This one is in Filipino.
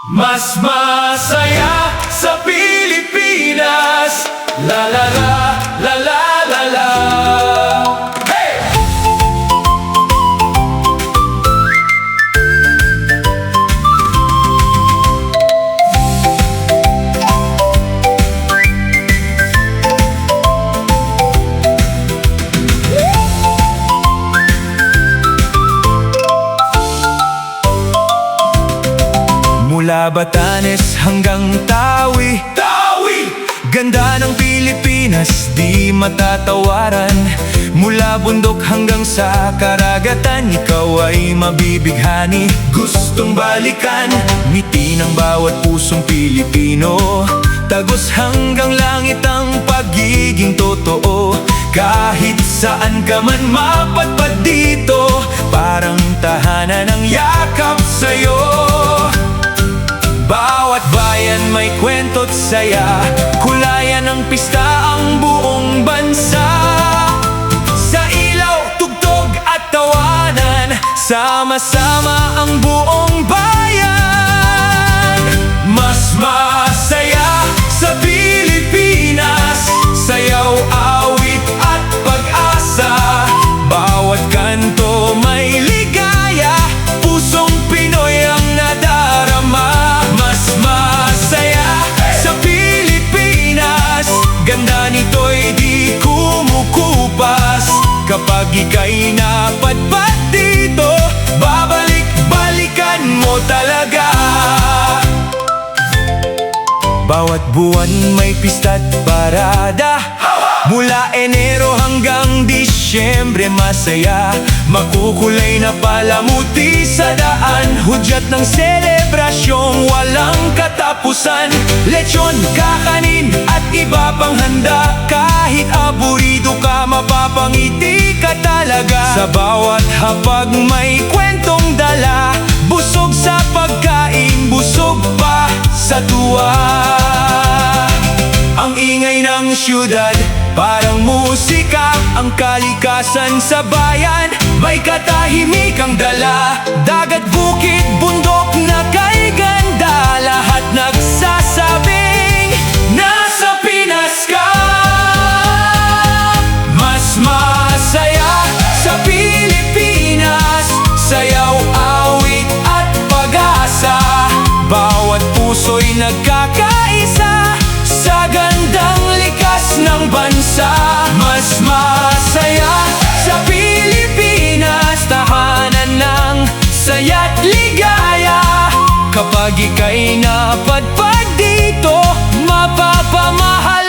Mas masaya sa Pilipinas. La la la, la la la la. Hey! Mula Batanes hanggang Tawi, ganda ng Pilipinas di matatawaran. Mula bundok hanggang sa karagatan, ikaw ay mabibighani, gustong balikan. Ngiti ng bawat pusong Pilipino, tagos hanggang langit ang pagiging totoo. Kahit saan ka man mapadpad dito, parang tahanan ng yakap sa'yo. Bawat bayan may kwento't saya, kulayan ng pista ang buong bansa. Sa ilaw, tugtog at tawanan, sama-sama ang buong bayan. Mas masaya sa Pilipinas, sayaw, awit at pag-asa. Bawat kanto may ligaya, pusong Pinoy ang nadarama. Ganda nito'y di kumukupas. Kapag ika'y napadpad dito, babalik-balikan mo talaga. Bawat buwan may pista't parada, mula Enero hanggang Disyembre masaya. Makukulay na palamuti sa daan, hudyat ng selebrasyong walang katapusan. Lechon, kakanin at iba pang handa, kahit aburido ka mapapangiti ka talaga. Sa bawat hapag may kwentong dala, busog sa pagkain, busog pa sa tuwa. Ang ingay ng siyudad, parang musika. Ang kalikasan sa bayan, may katahimikang dala. Dagat, bukid, bundok na kay ganda, lahat nagsasabing nasa Pinas ka. Mas masaya sa Pilipinas, sayaw, awit at pag-asa. Bawat puso'y nagkakaisa sa gandang likas ng bansa. Mas masaya sa Pilipinas, tahanan ng saya't ligaya. Kapag ika'y napadpad dito, mapapamahal